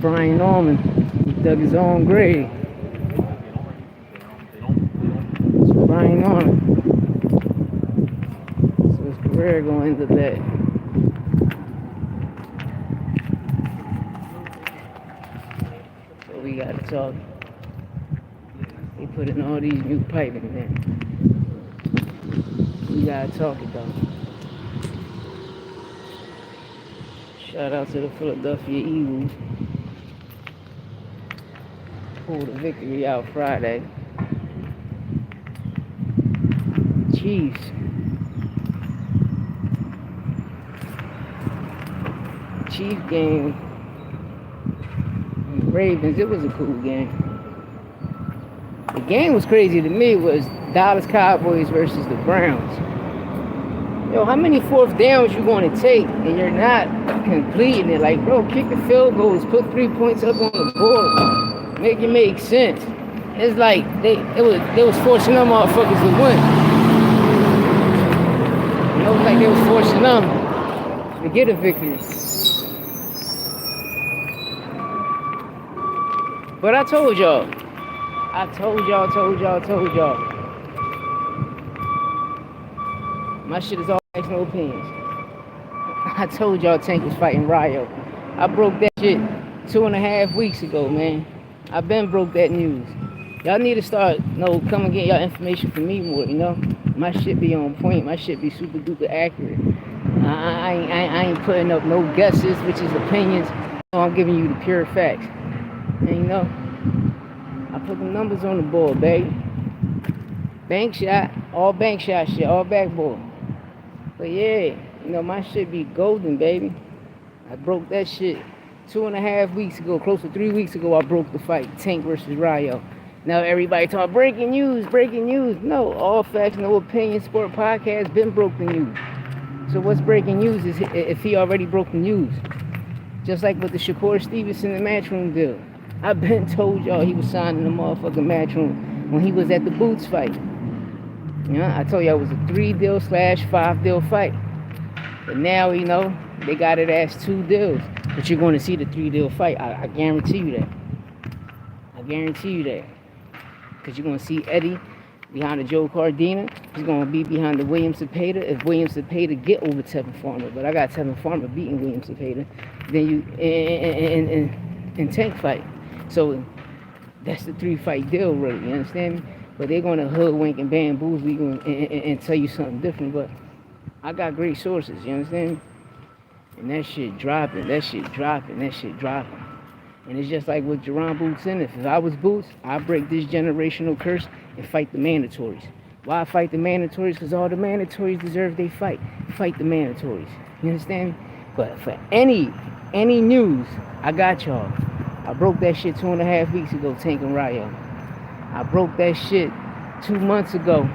Brian Norman, he dug his own grave. It's Brian Norman. So his career gonna end up that. So we gotta talk. They put in all these new piping, man. We gotta talk it though. Shout out to the Philadelphia Eagles. Pulled a victory out Friday. Chiefs. Chief game. Ravens, it was a cool game. The game was crazy to me was Dallas Cowboys versus the Browns. Yo, how many fourth downs you going to take and you're not completing it? Like, bro, kick the field goals, put 3 points up on the board, make it make sense. It's like they was forcing them motherfuckers to win. You know, like they was forcing them to get a victory. But I told y'all. My shit is all makes no opinions. I told y'all Tank was fighting Ryo. I broke that shit 2.5 weeks ago, man. I been broke that news. Y'all need to start, come and get y'all information from me more, My shit be on point. My shit be super duper accurate. I ain't putting up no guesses, which is opinions. I'm giving you the pure facts. And I put the numbers on the board, baby. Bank shot, all bank shot shit, all backboard. But yeah, my shit be golden, baby. I broke that shit 2.5 weeks ago, close to 3 weeks ago. I broke the fight, Tank versus Ryo. Now everybody talking breaking news. No, all facts, no opinion. Sport podcast been broke the news. So what's breaking news is if he already broke the news. Just like with the Shakur Stevenson and Matchroom deal. I've been told y'all he was signing the motherfucking Matchroom when he was at the Boots fight. I told y'all it was a 3-deal/5 deal fight. But now, they got it as 2 deals. But you're going to see the 3-deal fight. I guarantee you that. Because you're going to see Eddie behind the Joe Cardina. He's going to be behind the William Zepeda. If William Zepeda get over Tevin Farmer. But I got Tevin Farmer beating William Zepeda. Then you, in Tank fight. So that's the 3-fight deal, really. You understand me? But they're going to hoodwink and bamboozle you and tell you something different. But I got great sources, you understand me? And that shit dropping. And it's just like with Jerron Boots in it. If I was Boots, I'd break this generational curse and fight the mandatories. Why fight the mandatories? Because all the mandatories deserve they fight. Fight the mandatories. You understand me? But for any news, I got y'all. I broke that shit 2.5 weeks ago, Tank and Ryo. I broke that shit 2 months ago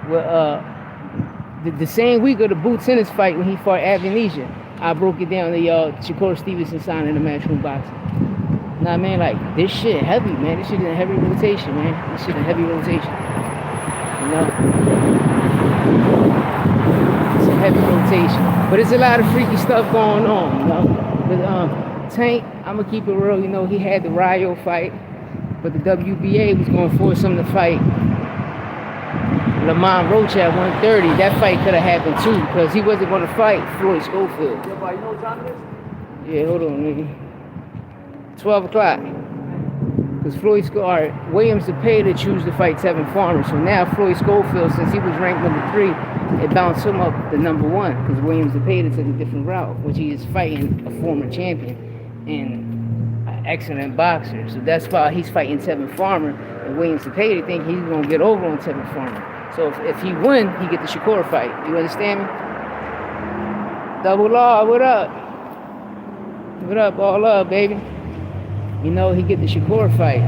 with the same week of the Boots Ennis fight when he fought Amnesia. I broke it down to y'all Shakur Stevenson signing the Matchroom boxing. Nah, man, like this shit heavy, man. This shit in a heavy rotation, man. It's a heavy rotation. But it's a lot of freaky stuff going on, But Tank, I'ma keep it real, he had the Ryo fight. But the WBA was going to force him to fight Lamont Roach at 130. That fight could have happened too, because he wasn't going to fight Floyd Schofield. Yeah, but you know what time it is? Yeah, hold on, nigga. 12 o'clock. Because William Zepeda chose to fight Tevin Farmer. So now Floyd Schofield, since he was ranked number 3, it bounced him up to number 1. Because William Zepeda took a different route, which he is fighting a former champion and an excellent boxer. So that's why he's fighting Tevin Farmer. And William Zepeda think he's going to get over on Tevin Farmer. So if he win, he get the Shakur fight. You understand me? Double Law, what up? What up, all love, baby? He get the Shakur fight.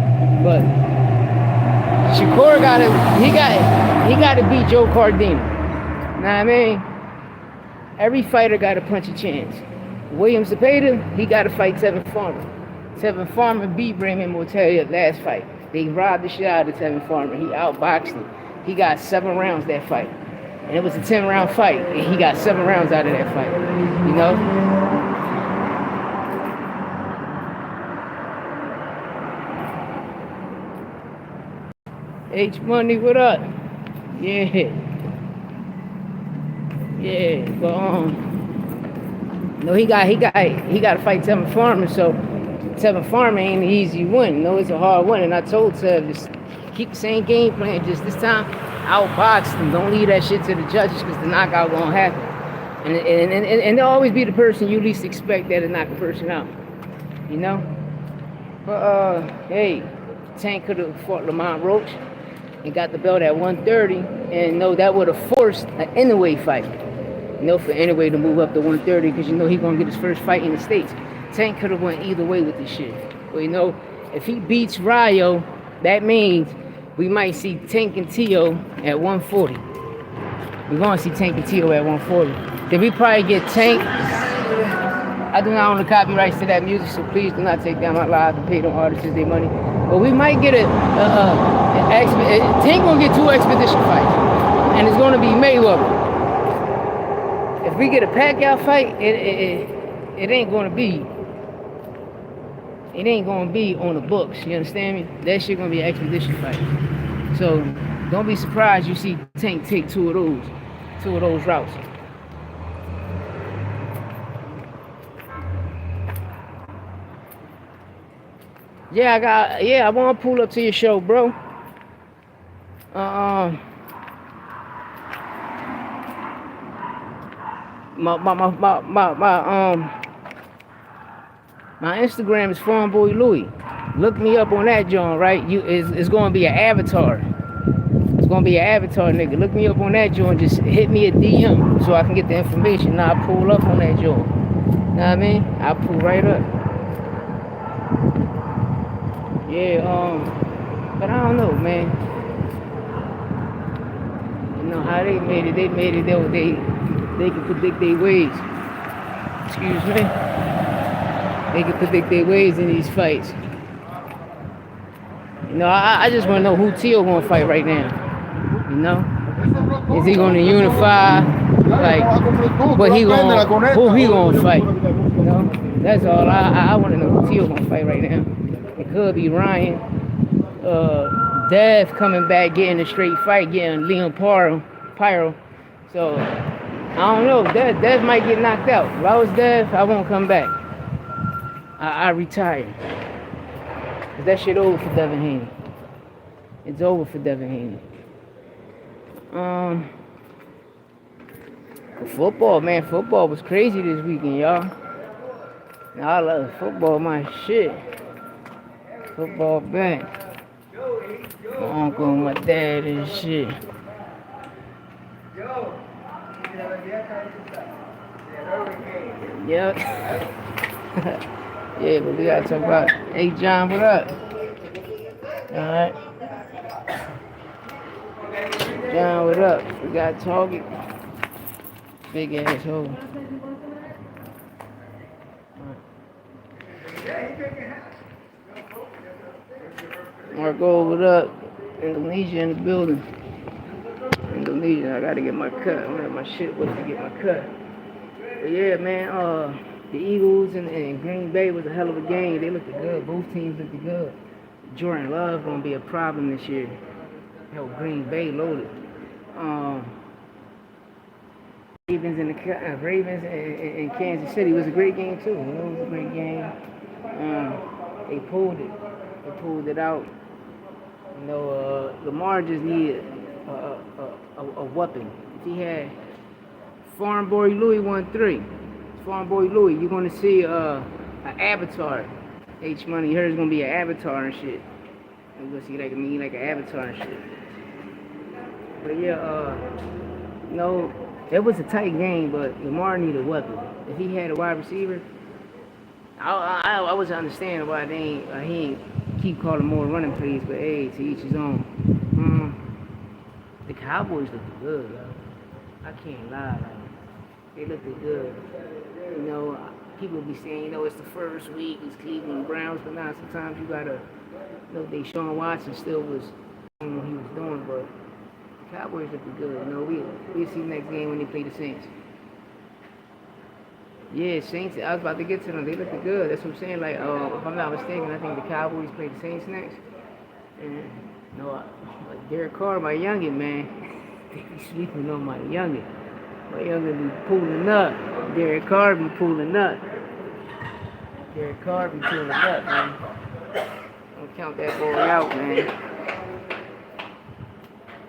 But Shakur gotta beat Joe Cardina. Know what I mean? Every fighter got a punch a chance. William Zepeda, he gotta fight Tevin Farmer. Tevin Farmer beat Raymond Mortelli at last fight. They robbed the shit out of Tevin Farmer. He outboxed him. He got 7 rounds that fight. And it was a 10-round fight. And he got 7 rounds out of that fight. H Money, what up? Yeah, yeah. But no, he got to fight Tevin Farmer. So Tevin Farmer ain't an easy win. No, it's a hard one. And I told Tev just keep the same game plan. Just this time, outbox them. Don't leave that shit to the judges because the knockout won't happen. And they'll always be the person you least expect that'll knock a person out. You know. But hey, Tank could have fought Lamont Roach and got the belt at 130, and no, that would have forced an Inoue fight. For Inoue to move up to 130 because he gonna get his first fight in the States. Tank could have went either way with this shit. But if he beats Rayo, that means we might see Tank and Tio at 140. We're gonna see Tank and Tio at 140. Then we probably get Tank. I do not own the copyrights to that music, so please do not take down my live and pay them artists their money. But we might get Tank gonna get 2 expedition fights, and it's gonna be Mayweather. If we get a Pacquiao fight, it ain't gonna be. It ain't gonna be on the books. You understand me? That shit gonna be an expedition fight. So don't be surprised you see Tank take two of those routes. I wanna pull up to your show, bro. My Instagram is Farmboy Louie. Look me up on that joint, right? It's gonna be an avatar. It's gonna be an avatar, nigga. Look me up on that joint. Just hit me a DM so I can get the information. Now I pull up on that joint. Know what I mean? I pull right up. Yeah, but I don't know, man. You know how they made it. They made it they can predict their ways. Excuse me. They can predict their ways in these fights. I just want to know who Tio gonna fight right now. Is he gonna unify? Like, who he gonna fight? That's all. I want to know who Tio gonna fight right now. It could be Ryan, Dev coming back, getting a straight fight, getting Leon Pyro. So I don't know. Dev might get knocked out. If I was Dev, I won't come back. I retire. That shit over for Devin Haney. It's over for Devin Haney. Football, man. Football was crazy this weekend, y'all. I love football, my shit. Football back. My uncle and my dad and shit. Yep. Yeah, but we gotta talk about. Hey, John, what up? Alright. John, what up? We gotta talk it. Big asshole. Marco, what up? Indonesia in the building. Indonesia, I gotta get my cut. I'm gonna have my shit with to get my cut. But yeah, man, the Eagles and Green Bay was a hell of a game. They looked good. Both teams looked good. Jordan Love gonna be a problem this year. Hell, Green Bay loaded. Ravens and Kansas City was a great game too. It was a great game. They pulled it. They pulled it out. Lamar just needed a weapon. If he had Farm Boy Louie 1-3. Farm Boy Louie, you're gonna see an avatar. H Money, you heard it's gonna be an avatar and shit. You're gonna see like an avatar and shit. But yeah, it was a tight game, but Lamar needed a weapon. If he had a wide receiver, I was understanding why he ain't keep calling more running plays, but hey, to each his own. The Cowboys looked good, yo. I can't lie, they looked good. People be saying, it's the first week, it's Cleveland Browns, but now sometimes you gotta, Deshaun Watson still was doing what he was doing, but the Cowboys looked good. We'll see next game when they play the Saints. Yeah, Saints, I was about to get to them. They looked good. That's what I'm saying. Like, if I'm not mistaken, I think the Cowboys play the Saints next. And No, like Derek Carr, my youngin, man. They be sleeping on my youngin. My youngin be pulling up. Derek Carr be pulling up. Derek Carr be pulling up, man. Don't count that boy out, man.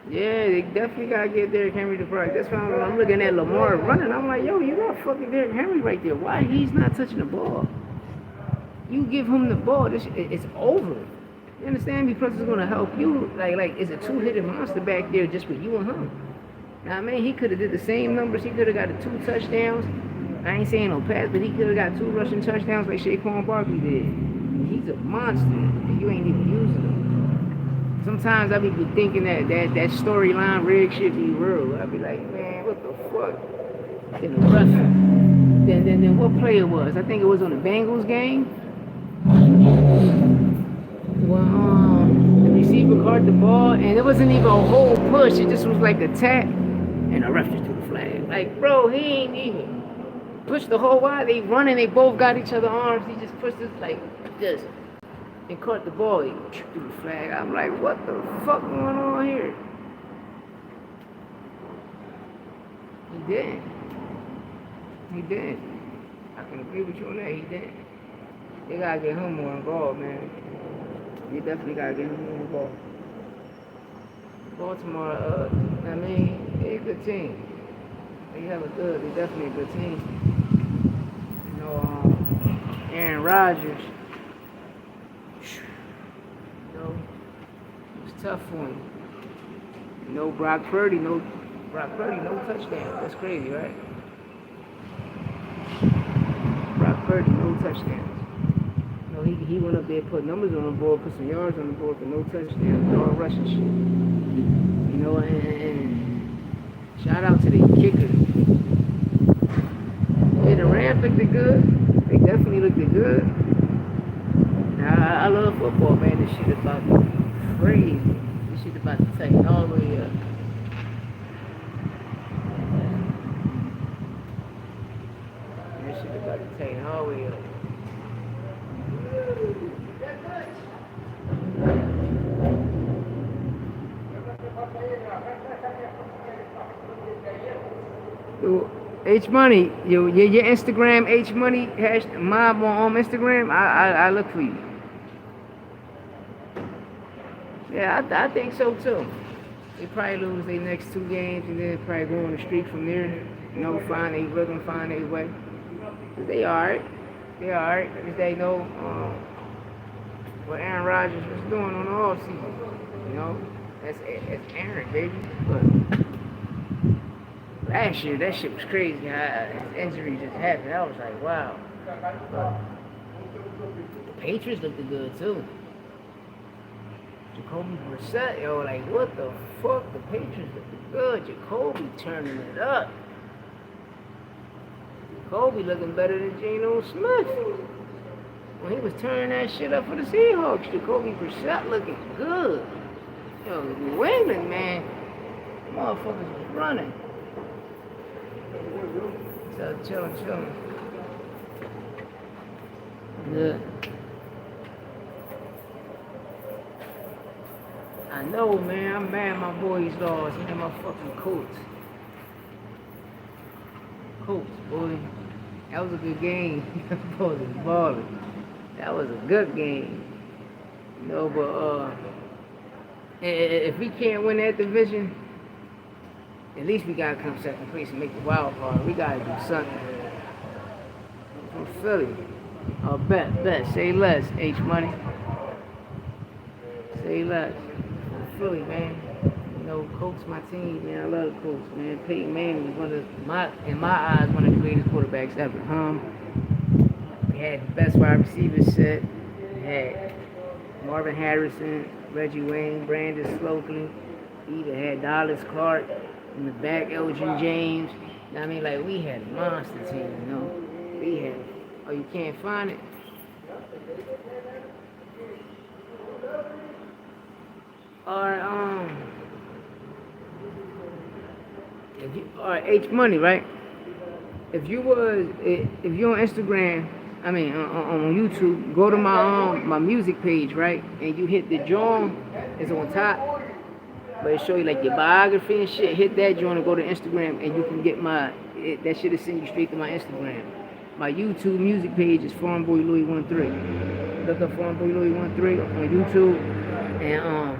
Yeah, they definitely gotta get Derrick Henry the prize. That's why I'm looking at Lamar running. I'm like, yo, you got fucking Derrick Henry right there. Why he's not touching the ball? You give him the ball, it's over. You understand? Because it's gonna help you. Like it's a two-headed monster back there just with you and him. Now, man, he could have did the same numbers. He could have got the 2 touchdowns. I ain't saying no pass, but he could have got 2 rushing touchdowns like Saquon Barkley did. He's a monster, and you ain't even using him. Sometimes I be thinking that storyline rig shit be real. I be like, man, what the fuck? Then the ref. Then what play it was? I think it was on the Bengals game. Well, the receiver caught the ball, and it wasn't even a whole push. It just was like a tap, and the ref just threw the flag. Like, bro, he ain't even pushed the whole while. They running, they both got each other arms. He just pushed it like this. And caught the ball, he threw the flag. I'm like, what the fuck going on here? He did. He did. I can agree with you on that. He did. They gotta get him more involved, man. They definitely gotta get him more involved. Baltimore, I mean, they're a good team. They definitely a good team. You know, Aaron Rodgers. It's tough for him. Brock Purdy, no touchdown. That's crazy, right? Brock Purdy, no touchdowns. No, he went up there, put numbers on the board, put some yards on the board, but no touchdowns, all rushing shit. You know, and shout out to the kicker. Yeah, the Rams looked good. They definitely looked good. Now, I love football, man. This shit about crazy. This shit about to take all the way up. This shit about to take all the way up. H Money, your Instagram H Money mob on Instagram. I look for you. Yeah, I think so too. They probably lose their next 2 games and then probably go on the streak from there. You know, find their way. They alright. Because they know what Aaron Rodgers was doing on the offseason. You know, that's Aaron, baby. But last year, that shit was crazy. His injury just happened. I was like, wow. But the Patriots looked good too. Jacoby Brissett, yo, like, what the fuck? The Patriots looked good. Jacoby turning it up. Jacoby looking better than Geno Smith. When he was turning that shit up for the Seahawks, Jacoby Brissett looking good. Yo, New England, man, motherfuckers was running. So, chillin'. Good. I know, man. I'm mad my boys lost. Man, my fucking Colts, boy. That was a good game. Boys was balling. That was a good game. You know, but if we can't win that division, at least we gotta come second place and make the wild card. We gotta do something. From Philly. Oh, bet. Say less, H Money. Say less. From Philly, man. You know, Colts my team, man. I love the Colts, man. Peyton Manning was in my eyes, one of the greatest quarterbacks ever. We had the best wide receiver set. We had Marvin Harrison, Reggie Wayne, Brandon Slocum. We even had Dallas Clark in the back, Elgin James. You know what I mean? Like, we had a monster team, you know? We had, oh, you can't find it? Alright, H Money, right? If you're on Instagram, I mean on YouTube, go to my music page, right? And you hit the John It's on top, but it show you like your biography and shit. Hit that joint and go to Instagram, and you can get that shit will send you straight to my Instagram. My YouTube music page is Farm Boy Louis 13. Look up Farm Boy Louis 13 on YouTube, and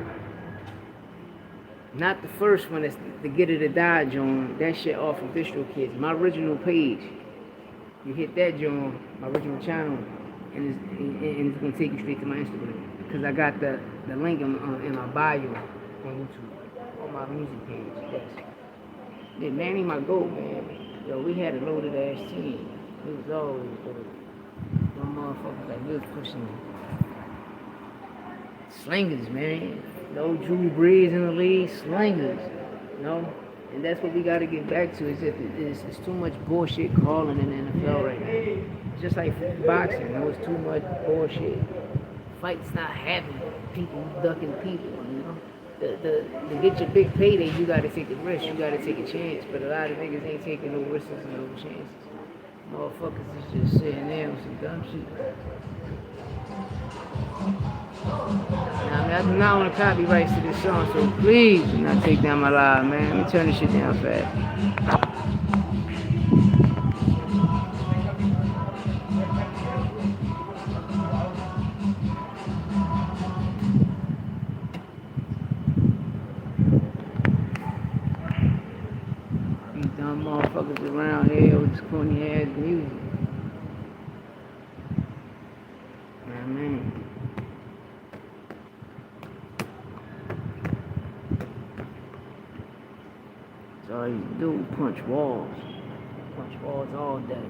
not the first one. That's the Get It or Die joint. That shit off of Bistro Kids. My original page. You hit that joint, my original channel, and it's gonna take you straight to my Instagram. Cause I got the link in my bio on YouTube, on my music page. Yes. Yeah, Manny, my goat, man. Yo, we had a loaded ass team. It was always good. Some motherfuckers like we was pushing slingers, man. No Drew Brees in the league, slingers. You know? And that's what we got to get back to. Is that it's too much bullshit calling in the NFL right now. Just like boxing, you know, it's too much bullshit. Fights not happening. People ducking people, you know. To get your big payday, you got to take a risk. You got to take a chance. But a lot of niggas ain't taking no risks and no chances. Motherfuckers is just sitting there with some dumb shit. Now, I do not want to copyright to this song, so please do not take down my live, man. Let me turn this shit down fast. These dumb motherfuckers around here with this corny ass music. Man. That's all you do, punch walls. Punch walls all day.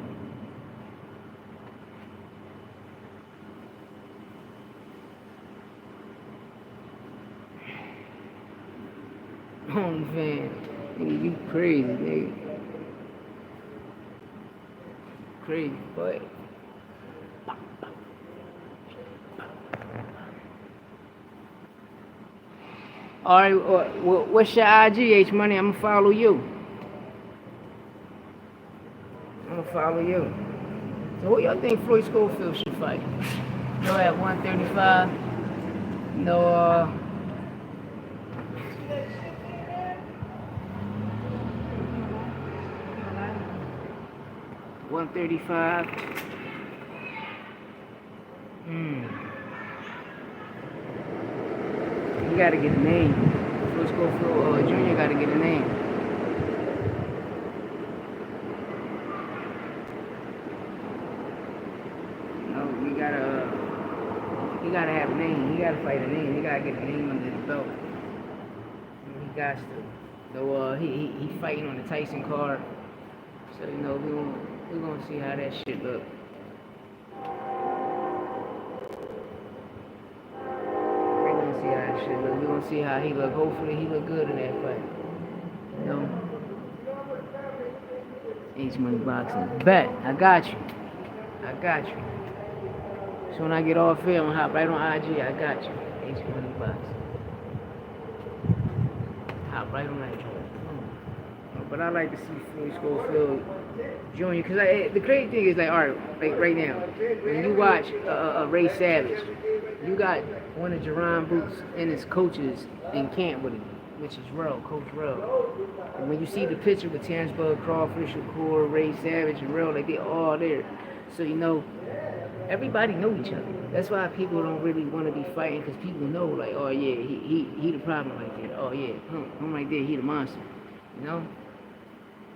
OnlyFans, nigga, you crazy, nigga. Crazy, boy. Alright, what's your IG, H Money? I'm gonna follow you. I'm gonna follow you. So who y'all think Floyd Schofield should fight? No, at 135. No, 135. You gotta get a name. Floyd Schofield Jr. gotta get a name. He gotta have a name. He gotta fight a name. He gotta get a name under the belt. He got to. So he fighting on the Tyson card. So you know we're gonna see how that shit look. We're gonna see how that shit look. We're gonna see how he look. Hopefully he look good in that fight. You know. H Money Boxing. Bet. I got you. I got you. So when I get off here, I'm gonna hop right on IG. I got you. H Money Boxing. Hop right on that joint. But I like to see Floyd Schofield Jr. Because the crazy thing is, like, all right, like right now, when you watch Ray Savage, you got one of Jerron Boots and his coaches in camp with him, which is Coach Rel. And when you see the picture with Terrence Bud Crawford, Shakur, Ray Savage, and Rel, like, they're all there. So, you know, everybody know each other. That's why people don't really want to be fighting, because people know, like, oh yeah, he the problem right there. Oh yeah, him right there, he the monster. You know?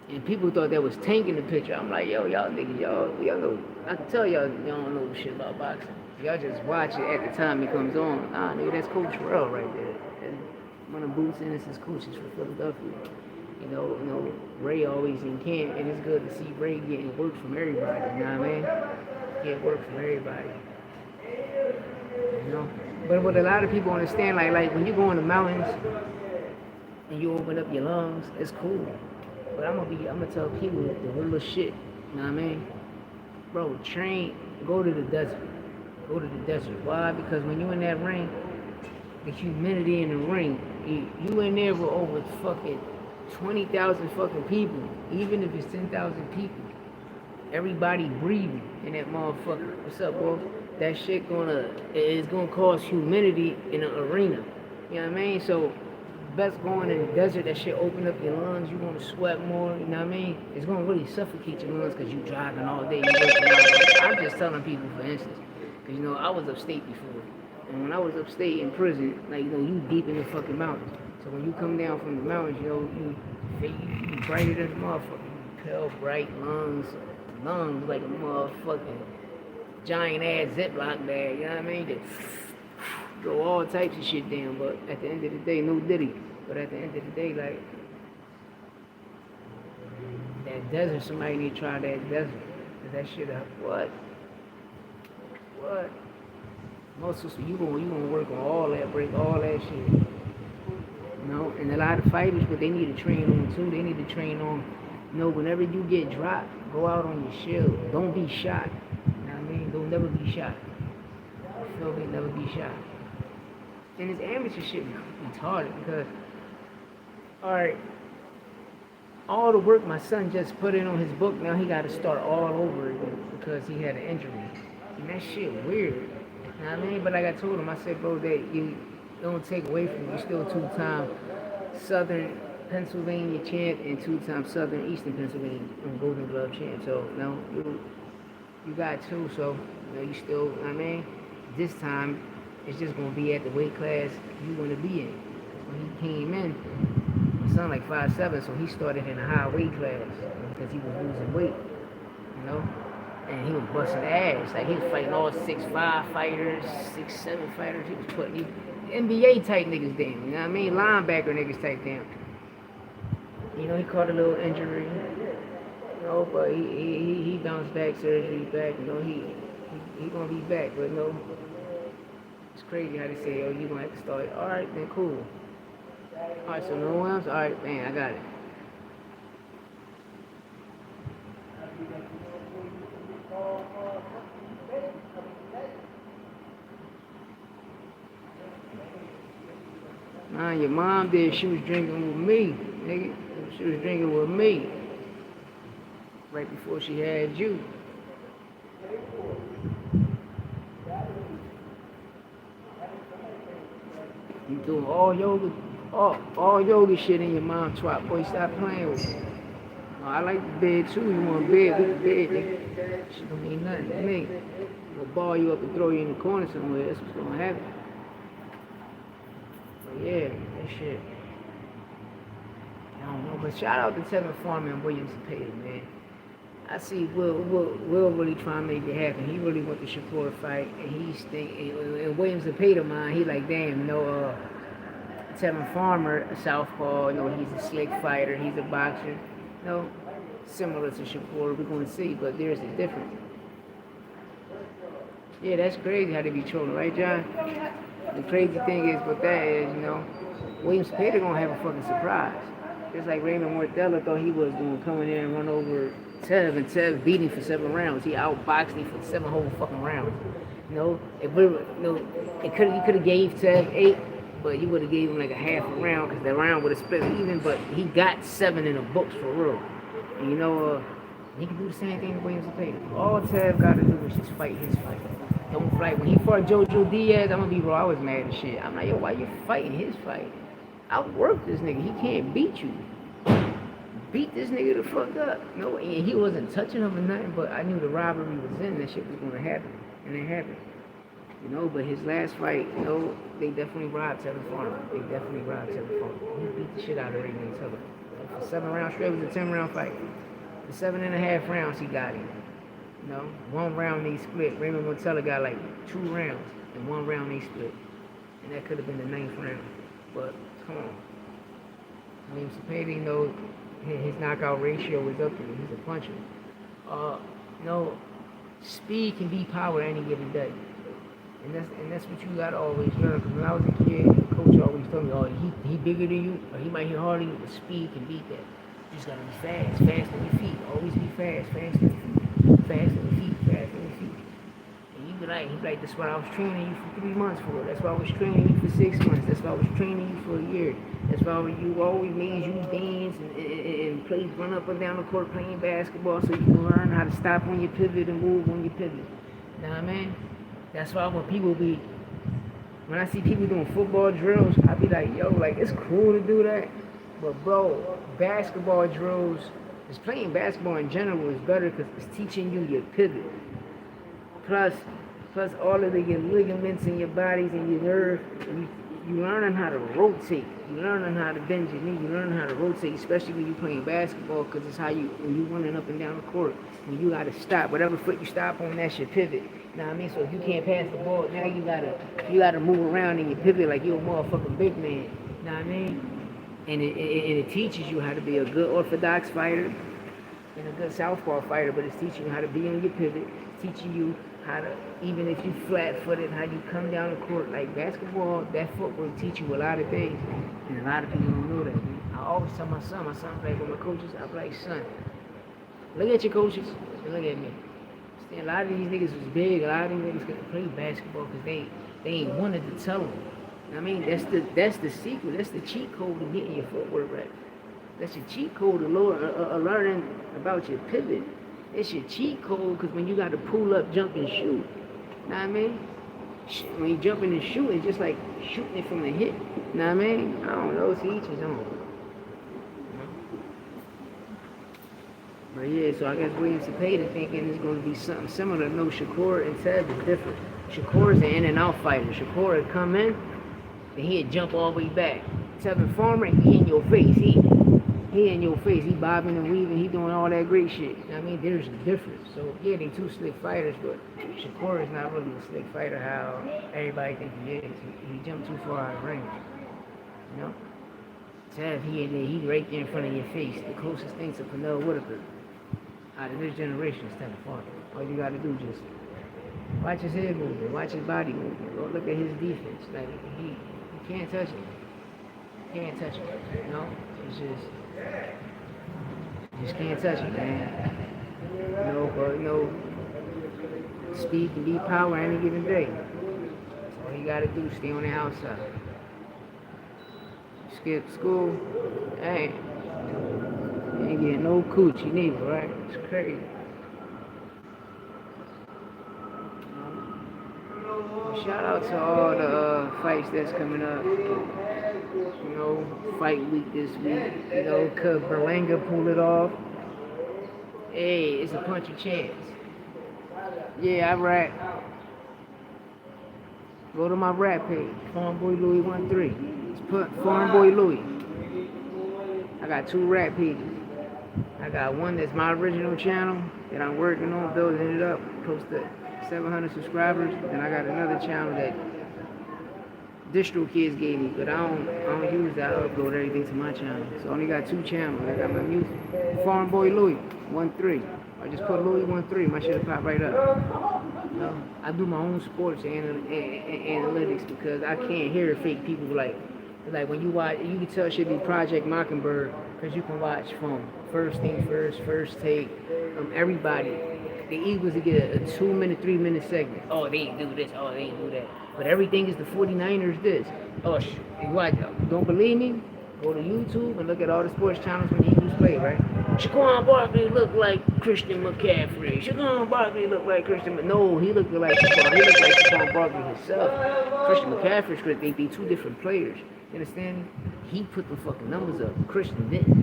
And people thought that was tanking the picture. I'm like, yo, y'all niggas, y'all know. I can tell y'all don't know shit about boxing. Y'all just watch it at the time it comes on. Nah, nigga, that's Coach Rel right there. That's one of Boots Ennis's coaches for Philadelphia. You know, Ray always in camp, and it's good to see Ray getting work from everybody. You know what I mean? Get work from everybody. You know? But what a lot of people understand, like when you go in the mountains and you open up your lungs, it's cool. But I'm gonna tell people the realest shit. You know what I mean? Bro, train, go to the desert. Go to the desert. Why? Because when you in that ring, the humidity in the ring, you in there with over fucking 20,000 fucking people. Even if it's 10,000 people. Everybody breathing in that motherfucker. What's up, bro? That shit is gonna cause humidity in the arena. You know what I mean? So best going in the desert, that shit open up your lungs, you're gonna sweat more, you know what I mean? It's gonna really suffocate your lungs because you driving all day, you working out. I'm just telling people, for instance, because you know, I was upstate before. And when I was upstate in prison, like, you know, you deep in the fucking mountains. So when you come down from the mountains, you know, you brighter than a motherfucker. You pale, bright lungs like a motherfucking giant ass Ziploc bag, you know what I mean? Just throw all types of shit down, but at the end of the day, no diddy. But at the end of the day, like, that desert, somebody need to try that desert. That shit up, what? Muscles, you gonna work on all that, break all that shit. You know, and a lot of fighters, but they need to train on too. They need to train on, you know, whenever you get dropped, go out on your shield. Don't be shot. You know what I mean? Don't never be shot. You feel me? Never be shot. And this amateur shit retarded because, alright, all the work my son just put in on his book, now he got to start all over again because he had an injury. And that shit weird. You know what I mean? But like I told him, I said, bro, that you don't take away from you. You're still two-time Southern Pennsylvania champ and two-time Southern Eastern Pennsylvania Golden Glove champ. So, you know, you got two, so, you know, you still, you know what I mean? This time, it's just going to be at the weight class you want to be in. When he came in, my son like 5'7", so he started in a high weight class because he was losing weight, you know? And he was busting ass. Like, he was fighting all 6'5" fighters, 6'7" fighters. He was putting NBA type niggas down, you know what I mean? Linebacker niggas type down. You know, he caught a little injury, you know, but he bounced back, surgery back, you know, he gonna be back, but no. It's crazy how they say, oh, you gonna have to start. All right, then cool. All right, so no one else? All right, man, I got it. Nah, your mom did. She was drinking with me, nigga. She was drinking with me right before she had you. You doing all yoga shit in your mom twat. Boy, stop playing with me. No, I like the bed too. You want bed? With the bed, nigga. Shit don't mean nothing to me. I'm gonna ball you up and throw you in the corner somewhere. That's what's gonna happen. But yeah, that shit. I don't know, but shout out to Tevin Farmer and William Zepeda, man. I see Will really trying to make it happen. He really want the Shakur fight, and he's thinking, and William Zepeda, man, he like, damn, you know, Tevin Farmer, a southpaw, you know, he's a slick fighter, he's a boxer, you know, similar to Shakur, we're going to see, but there's a difference. Yeah, that's crazy how they be trolling, right, John? The crazy thing is with that is, you know, William Zepeda gonna have a fucking surprise. Just like Raymond Mortella thought he was going to come in there and run over Tev, and Tev beat him for 7 rounds. He outboxed him for 7 whole fucking rounds. You know, you could have gave Tev 8, but you would have gave him like a half a round because the round would have split even. But he got 7 in the books for real. And you know, he can do the same thing to William Zepeda. All Tev got to do is just fight his fight. Don't fight. When he fought Jojo Diaz, I'm gonna be real. I was mad as shit. I'm like, yo, why you fighting his fight? Outwork this nigga. He can't beat you. Beat this nigga the fuck up. No, and he wasn't touching him or nothing, but I knew the robbery was in. That shit was gonna happen, and it happened. You know, but his last fight, you know, they definitely robbed Tevin Farmer. They definitely robbed Tevin Farmer. He beat the shit out of Raymond Mortella. For 7 rounds straight, it was a 10-round fight. For 7.5 rounds, he got him. You know, 1 round they split. Raymond Mortella got like 2 rounds, and 1 round they split. And that could have been the 9th round. But come on. William Zepeda, you know, his knockout ratio is up there. He's a puncher. No, speed can be power any given day. And that's what you gotta always learn. Because when I was a kid, the coach always told me, oh, he bigger than you, or he might hit harder than you, but speed can beat that. You just gotta be fast on your feet. Always be fast on your feet. Fast on your feet, fast on your feet. And you be like, that's what I was training you for 3 months for. That's why I was training you for 6 months. That's why I was training you for a year. That's why you always made you dance and play, run up and down the court playing basketball so you can learn how to stop on your pivot and move on your pivot. You know what I mean? That's why when When I see people doing football drills, I be like, yo, like it's cool to do that. But bro, basketball drills, just playing basketball in general is better because it's teaching you your pivot. Plus, plus all of your ligaments in your bodies and your nerve. You learning how to rotate. You learning how to bend your knee. You learning how to rotate, especially when you playing basketball, because it's how when you running up and down the court. When you gotta stop, whatever foot you stop on, that's your pivot. You know what I mean? So if you can't pass the ball, now you gotta move around in your pivot like you're a motherfucking big man. You know what I mean? And it teaches you how to be a good orthodox fighter and a good southpaw fighter, but it's teaching you how to be on your pivot. It's teaching you how to, even if you flat-footed, how you come down the court. Like basketball, that footwork teach you a lot of things, and a lot of people don't know that. Man. I always tell my son like with my coaches, I'm like, son, look at your coaches and look at me. See, a lot of these niggas was big. A lot of these niggas couldn't play basketball because they ain't wanted to tell them. I mean, that's the secret. That's the cheat code to getting your footwork right. That's your cheat code to learning about your pivot. It's your cheat code because when you got to pull up, jump, and shoot. You know what I mean? When you jumping and shooting, it's just like shooting it from the hip. You know what I mean? I don't know. It's each his own. But yeah, so I guess William Cepeda thinking it's going to be something similar. No, Shakur and Teb is different. Shakur is an in and out fighter. Shakur would come in, and he'd jump all the way back. Tevin Farmer, he in your face. He in your face. He bobbing and weaving. He doing all that great shit. You know what I mean? There's a difference. So yeah, they two slick fighters, but Shakur is not really a slick fighter how everybody thinks he is. He jumped too far out of range. You know? Tev, he right there in front of your face. The closest thing to Pernell Whitaker out of this generation is Tevin Farmer. All you gotta do is just watch his head movement, watch his body movement, go look at his defense. Like he can't touch it. Can't touch it. You know? It's just can't touch it, man. You know, speed can be power any given day. All you gotta do is stay on the outside. Skip school, hey, you ain't getting no coochie neither, right? It's crazy. Shout out to all the fights that's coming up. You know, fight week this week. You know, could Berlanga pull it off? Hey, it's a punch of chance. Yeah, I rap. Go to my rap page, Farm Boy Louie 13. It's put Farm Boy Louie. I got 2 rap pages. I got one that's my original channel that I'm working on building it up, close to 700 subscribers. Then I got another channel that Distro Kids gave me, but I don't use that. I upload everything to my channel. So I only got 2 channels. I got my music, Farm Boy Louie 13. I just put Louie 13. My shit will pop right up. You know, I do my own sports analytics because I can't hear fake people like when you watch. You can tell it should be Project Mockingbird because you can watch from First Thing First Take, everybody. The Eagles to get a 2-minute, 3-minute segment. Oh, they ain't do this. Oh, they ain't do that. But everything is the 49ers this. Oh, what? Don't believe me? Go to YouTube and look at all the sports channels when the Eagles play, right? Saquon Barkley looked like Christian McCaffrey. Saquon Barkley looked like Christian. No, he looked like Saquon. He looked like Saquon Barkley himself. Christian McCaffrey's could they be 2 different players. You understand me? He put the fucking numbers up. Christian didn't.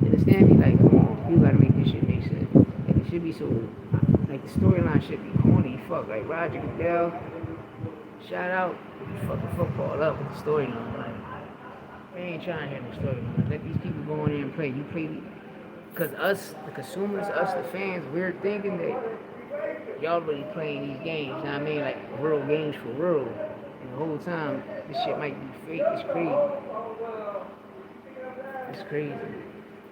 You understand me? Like, come on, you gotta make this shit make sense. Like, it should be so. Like the storyline should be corny. Fuck, like Roger Goodell. Shout out, you fucking football up with the storyline. Like, we ain't trying to hear the storyline. Let these people go in there and play. You play, because us, the consumers, us, the fans, we're thinking that y'all really playing these games. You know what I mean? Like real games for real. And the whole time, this shit might be fake. It's crazy. It's crazy.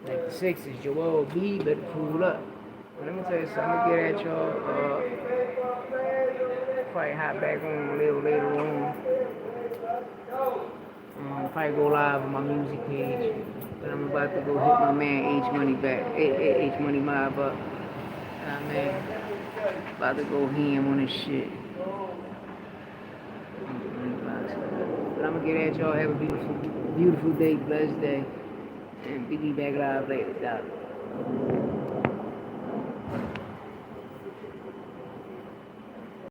Like the Sixers, Joel B better pull up. But let me tell you something. I'm gonna get at y'all. Probably hop back on a little later on. Probably go live on my music page. But I'm about to go hit my man H Money back. H Money Mob up. Man. About to go ham on this shit. But I'm gonna get at y'all. Have a beautiful day, blessed day. And be back live later.